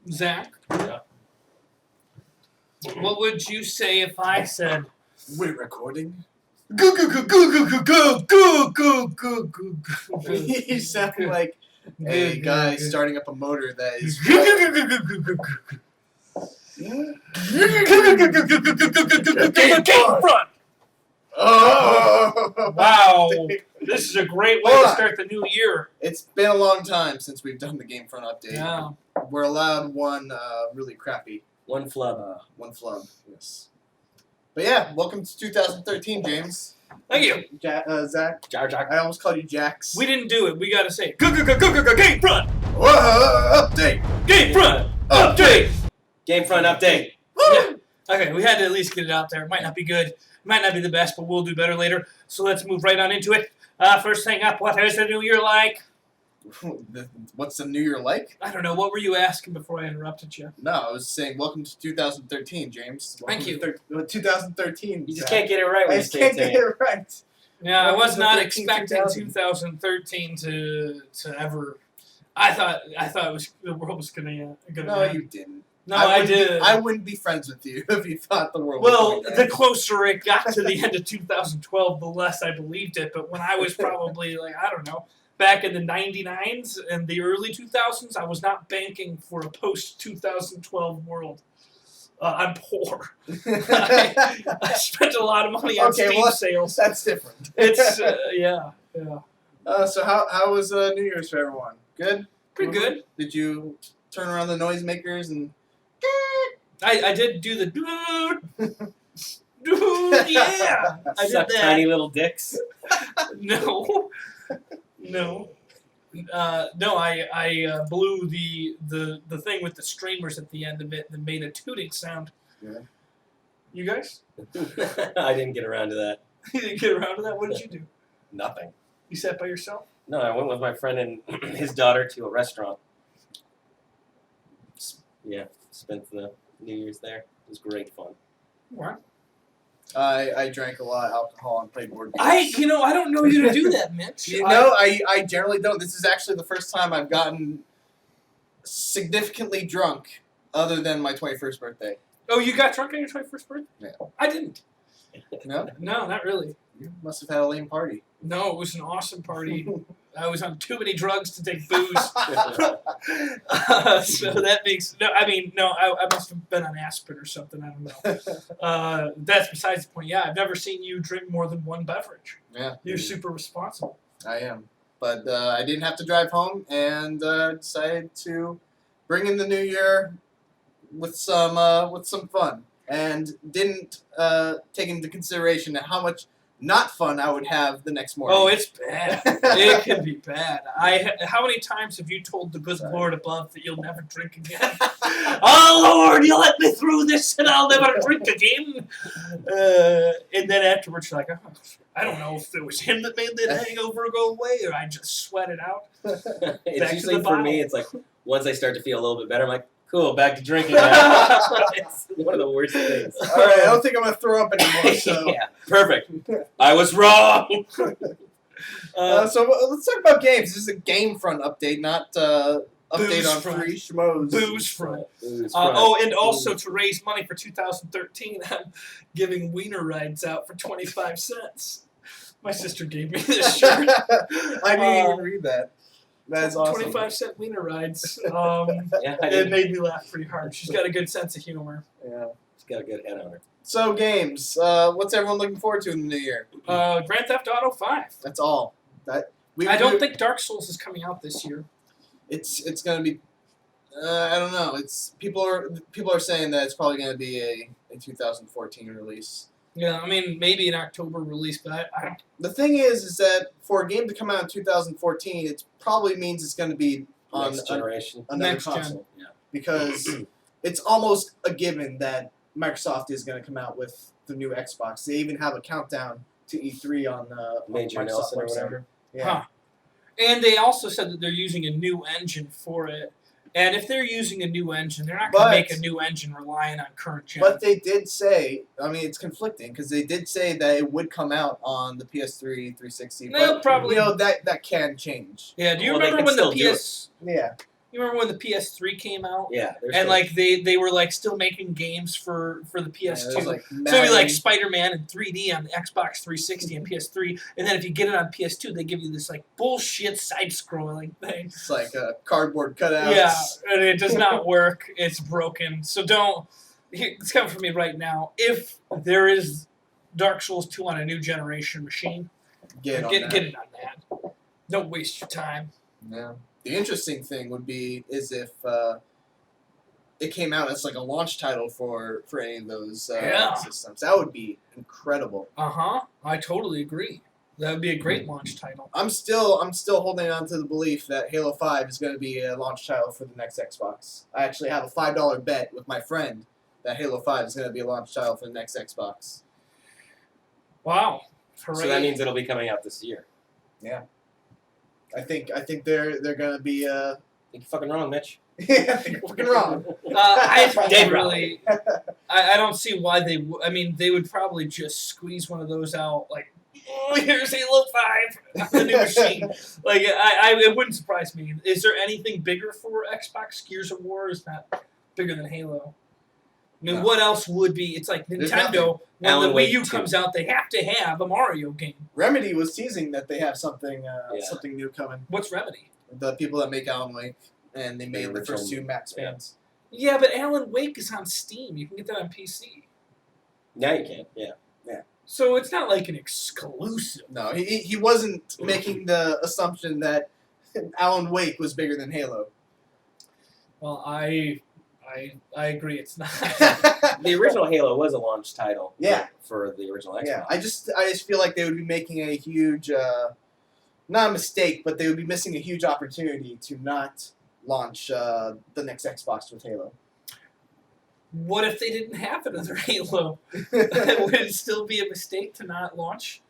Zach, Yeah. what would you say if I said, We're recording. "Go go go go go go go go go go go go"? You sound like a guy starting up a motor that is. GameFront. Oh! Wow, this is a great way to start the new year. It's been a long time since we've done the GameFront update. Yeah. We're allowed one really crappy. One flub. One flub, yes. But yeah, welcome to 2013, James. Thank you. Zach. Jar Jar. I almost called you Jax. We didn't do it. We gotta say GameFront. Whoa, update. GameFront update. GameFront update. Yeah. Okay, we had to at least get it out there. It might not be good. Might not be the best, but we'll do better later. So let's move right on into it. First thing up, what is the new year like? What's the new year like? I don't know. What were you asking before I interrupted you? No, I was saying welcome to 2013, James. Thank you. 2013. You just can't get it right I when you just say can't it. get it right. Yeah, I Welcome was to not 13, expecting 2000. 2013 to ever. I thought it was the world was gonna No, end. you didn't. No, I wouldn't did. be, I wouldn't be friends with you if you thought the world was Well, going to the end. closer it got to the end of 2012, the less I believed it. But when I was probably, like, I don't know, back in the 99s and the early 2000s, I was not banking for a post-2012 world. I'm poor. I spent a lot of money on Steam sales. That's different. It's, yeah. So how was New Year's for everyone? Good? Pretty good. Did you turn around the noisemakers and... I did do the dude, yeah. I did Suck that. tiny little dicks. No. I blew the thing with the streamers at the end of it that made a tooting sound. Yeah. You guys? I didn't get around to that. You didn't get around to that? What did you do? Nothing. You sat by yourself? No, I went with my friend and his daughter to a restaurant. Yeah, spent the New Year's there. It was great fun. What? I drank a lot of alcohol and played board games. I don't know you to do that, Mitch. I generally don't. This is actually the first time I've gotten significantly drunk other than my 21st birthday. Oh, you got drunk on your 21st birthday? Yeah. I didn't. No? No, not really. You must have had a lame party. No, it was an awesome party. I was on too many drugs to take booze. So that makes... I must have been on aspirin or something. I don't know. That's besides the point. Yeah, I've never seen you drink more than one beverage. Yeah. You're super responsible. I am. But I didn't have to drive home and decided to bring in the new year with some fun. And didn't take into consideration how much not fun I would have the next morning. Oh, it's bad. It can be bad. How many times have you told the good Lord above that you'll never drink again? Oh, Lord, you let me through this and I'll never drink again. And then afterwards you're like, oh, I don't know if it was him that made that hangover go away or I just sweat it out. It's usually the for bottle. me, it's like once I start to feel a little bit better, I'm like, cool, back to drinking now. It's one of the worst things. All right, I don't think I'm going to throw up anymore, so... Yeah, perfect. I was wrong. So let's talk about games. This is a GameFront update, not update on Boozefront. free schmoes. Booze front. Booze And also to raise money for 2013, I'm giving wiener rides out for 25 cents. My sister gave me this shirt. I didn't even read that. That's awesome. 25-cent wiener rides. Yeah, I It did. made me laugh pretty hard. She's got a good sense of humor. Yeah. She's got a good head on her. So games, what's everyone looking forward to in the new year? Grand Theft Auto 5. That's all. I don't think Dark Souls is coming out this year. it's gonna be. I don't know. People are saying that it's probably gonna be a 2014 release. Yeah, I mean, maybe an October release, but I don't... The thing is that for a game to come out in 2014, it probably means it's going to be on Next generation. another Next gen. console. Yeah. Because it's almost a given that Microsoft is going to come out with the new Xbox. They even have a countdown to E3 on the Major Microsoft Nelson or website. whatever. Yeah. Huh. And they also said that they're using a new engine for it. And if they're using a new engine, they're not going to make a new engine relying on current gen. But they did say, I mean, it's conflicting because they did say that it would come out on the PS3, 360. They'll but, probably that can change. Yeah. Do you Well, they remember can when the still do PS? Yeah. You remember when the PS3 came out? Yeah. And like they were like still making games for the PS2. Yeah, there's, like, So it'd be like Madden. Spider-Man in 3D on the Xbox 360 and PS3, and then if you get it on PS2, they give you this like bullshit side-scrolling thing. It's like cardboard cutouts. Yeah, and it does not work. It's broken. So don't. It's coming from me right now. If there is Dark Souls 2 on a new generation machine, Get it on that. Don't waste your time. Yeah. The interesting thing would be is if it came out as like a launch title for any of those systems. That would be incredible. I totally agree. That would be a great launch title. I'm still holding on to the belief that Halo 5 is going to be a launch title for the next Xbox. I actually have a $5 bet with my friend that Halo 5 is going to be a launch title for the next Xbox. Wow. So that means it'll be coming out this year. Yeah. I think they're going to be I think you're fucking wrong, Mitch. yeah, you're fucking wrong. I Dead really, I don't see why they. I mean, they would probably just squeeze one of those out. Like, oh, here's Halo 5 on the new machine. Like, it wouldn't surprise me. Is there anything bigger for Xbox? Gears of War is not bigger than Halo. I mean, No. what else would be? It's like There's nothing. Nintendo. When Alan the Wii Wake U 2. comes out, they have to have a Mario game. Remedy was teasing that they have something something new coming. What's Remedy? The people that make Alan Wake, and they The made the first original- two map spans. Yeah, but Alan Wake is on Steam. You can get that on PC. Now you can. Yeah. So it's not like an exclusive. No, he wasn't making the assumption that Alan Wake was bigger than Halo. Well, I agree. It's not. The original Halo was a launch title. Yeah. For the original Xbox. Yeah, I just feel like they would be making a huge, not a mistake, but they would be missing a huge opportunity to not launch the next Xbox with Halo. What if they didn't have another Halo? Would it still be a mistake to not launch?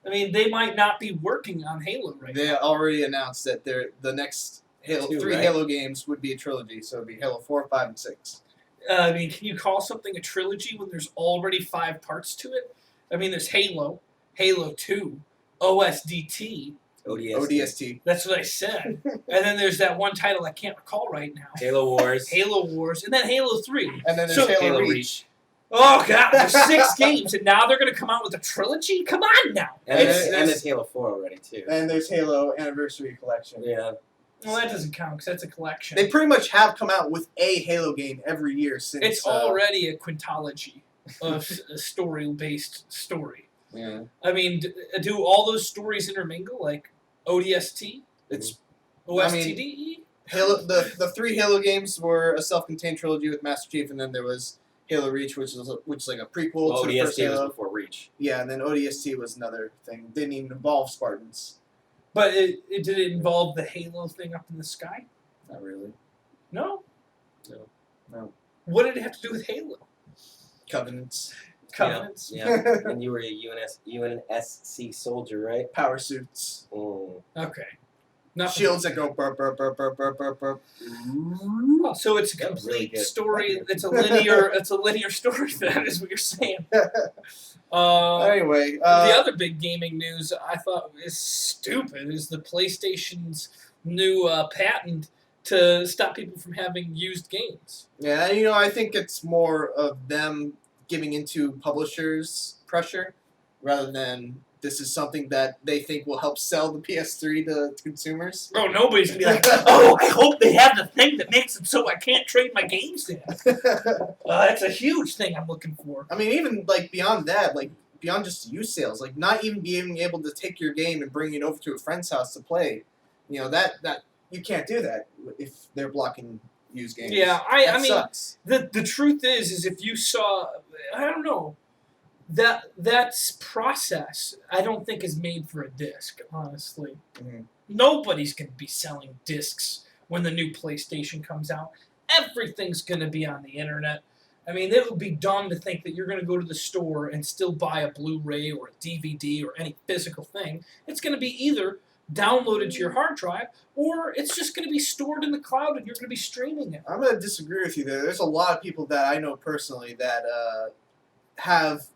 I mean, they might not be working on Halo right They now. already announced that the next Halo Two, three right? Halo games would be a trilogy, so it'd be Halo 4, 5, and 6. I mean, can you call something a trilogy when there's already 5 parts to it? I mean, there's Halo, Halo 2, OSDT. ODST. That's what I said. And then there's that one title I can't recall right now. Halo Wars. Halo Wars, and then Halo 3. And then there's So- Halo Halo Reach. Reach. Oh, God, there's 6 games, and now they're going to come out with a trilogy? Come on now. And It's- there's Halo 4 already, too. And there's Halo Anniversary Collection. Yeah. Well, that doesn't count because that's a collection. They pretty much have come out with a Halo game every year since. It's already a quintology of a story-based story. Yeah. I mean, do all those stories intermingle, like ODST? It's OSTD? Halo. The 3 Halo games were a self-contained trilogy with Master Chief, and then there was Halo Reach, which is like a prequel Well, to the first ODST was Halo. before Reach. Yeah, and then ODST was another thing. Didn't even involve Spartans. But did it involve the Halo thing up in the sky? Not really. No? No. What did it have to do with Halo? Covenants. Covenants? Yeah. And you were a UNSC soldier, right? Power suits. Mm. Okay. Nothing. Shields that go burp, burp, burp, burp, burp, burp, burp. Oh, so it's a That was really complete good. story. It's a linear story. That is what you're saying. Anyway, The other big gaming news I thought is stupid is the PlayStation's new patent to stop people from having used games. yeah, I think it's more of them giving into publishers' pressure rather than this is something that they think will help sell the PS3 to consumers. Oh, nobody's gonna be like, oh, I hope they have the thing that makes it so I can't trade my games in. That's a huge thing I'm looking for. I mean, even like beyond that, like beyond just use sales, like not even being able to take your game and bring it over to a friend's house to play, that you can't do that if they're blocking used games. Yeah, I That mean, sucks. the truth is if you saw, I don't know, that's process I don't think is made for a disc, honestly. Mhm. Nobody's going to be selling discs when the new PlayStation comes out. Everything's going to be on the internet. I mean, it would be dumb to think that you're going to go to the store and still buy a Blu-ray or a DVD or any physical thing. It's going to be either downloaded to your hard drive, or it's just going to be stored in the cloud and you're going to be streaming it. I'm going to disagree with you there. There's a lot of people that I know personally that have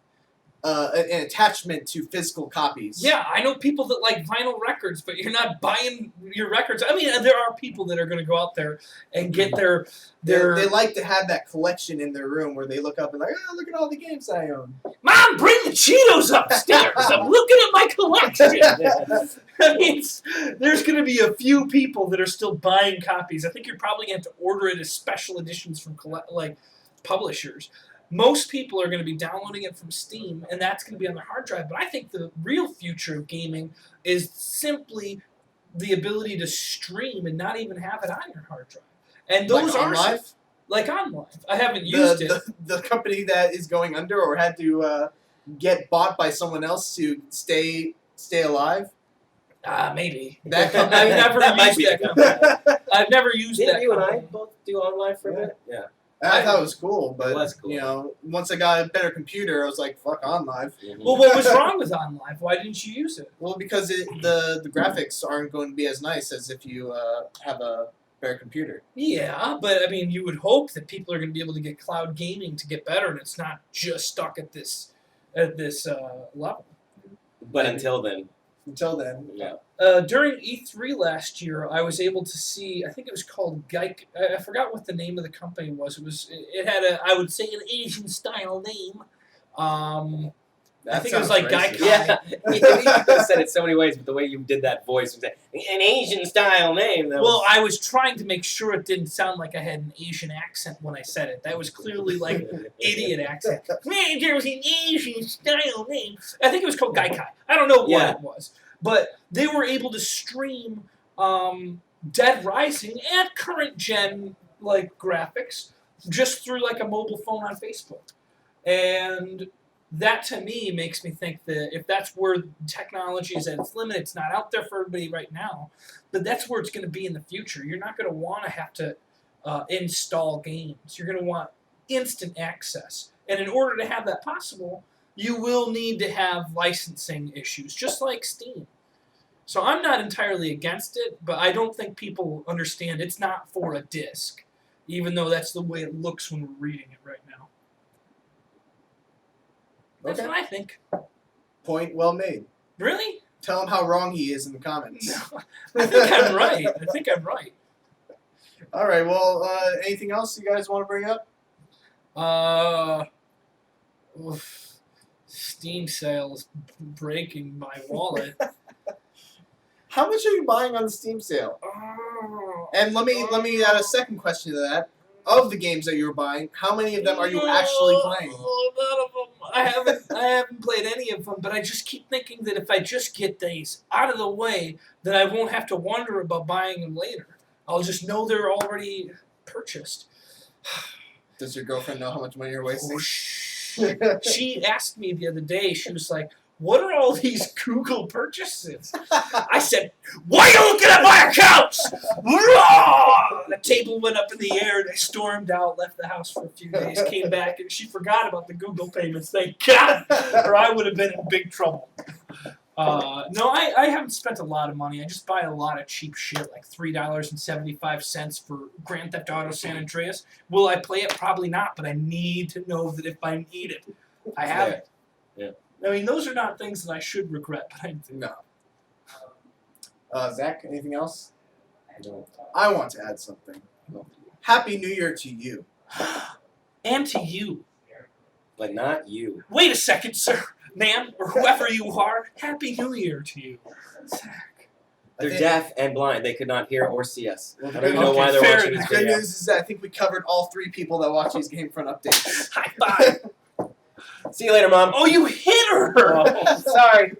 an attachment to physical copies. Yeah, I know people that like vinyl records, but you're not buying your records. I mean, there are people that are going to go out there and get their. They like to have that collection in their room where they look up and like, oh, look at all the games I own. Mom, bring the Cheetos upstairs. I'm looking at my collection. I mean, there's going to be a few people that are still buying copies. I think you're probably going to have to order it as special editions from publishers. Most people are going to be downloading it from Steam, and that's going to be on their hard drive. But I think the real future of gaming is simply the ability to stream and not even have it on your hard drive. And those like are OnLive? like OnLive. I haven't used it. The company that is going under or had to get bought by someone else to stay alive. Maybe. That company. I've never used that company. I've never used Didn't that you and I company. both do OnLive for a bit? Yeah. I thought it was cool, but It was cool. you know, once I got a better computer, I was like, "Fuck OnLive." Well, what was wrong with OnLive? Why didn't you use it? Well, because the graphics aren't going to be as nice as if you have a better computer. Yeah, but I mean, you would hope that people are going to be able to get cloud gaming to get better, and it's not just stuck at this level. But until then, Yeah. During E3 last year, I was able to see. I think it was called Geik. I forgot what the name of the company was. It had I would say, an Asian style name. I think it was like Gaikai. yeah, you could have said it so many ways, but the way you did that voice was an Asian style name. Well, I was trying to make sure it didn't sound like I had an Asian accent when I said it. That was clearly like idiot accent. Man, there was an Asian style name. I think it was called Gaikai. I don't know what it was. But they were able to stream Dead Rising at current gen graphics just through like a mobile phone on Facebook. And that to me makes me think that if that's where technology is at its limit, it's not out there for everybody right now, but that's where it's going to be in the future. You're not going to want to have to install games. You're going to want instant access. And in order to have that possible, you will need to have licensing issues, just like Steam. So I'm not entirely against it, but I don't think people understand it's not for a disc, even though that's the way it looks when we're reading it right now. That's what I think. Point well made. Really? Tell him how wrong he is in the comments. No, I think I'm right. All right. Well, anything else you guys want to bring up? Steam sales breaking my wallet. How much are you buying on the Steam sale? And let me add a second question to that. Of the games that you're buying, how many of them are you actually playing? None of them. I haven't played any of them, but I just keep thinking that if I just get these out of the way, then I won't have to wonder about buying them later. I'll just know they're already purchased. Does your girlfriend know how much money you're wasting? She asked me the other day, she was like, "What are all these Google purchases?" I said, "Why are you looking at my accounts?" The table went up in the air and I stormed out, left the house for a few days, came back, and she forgot about the Google payments, thank God, or I would have been in big trouble. No, I haven't spent a lot of money. I just buy a lot of cheap shit, like $3.75 for Grand Theft Auto San Andreas. Will I play it? Probably not, but I need to know that if I need it, I have it. Yeah. I mean, those are not things that I should regret, but I do. No. Zach, anything else? I want to add something. Happy New Year to you. And to you. But not you. Wait a second, sir, ma'am, or whoever you are. Happy New Year to you. Zach. They're deaf and blind. They could not hear or see us. Well, I don't even know why they're fair watching enough. this The good video. news is that I think we covered all three people that watch these GameFront updates. High five. See you later, Mom. Oh, you hit her! Oh, sorry.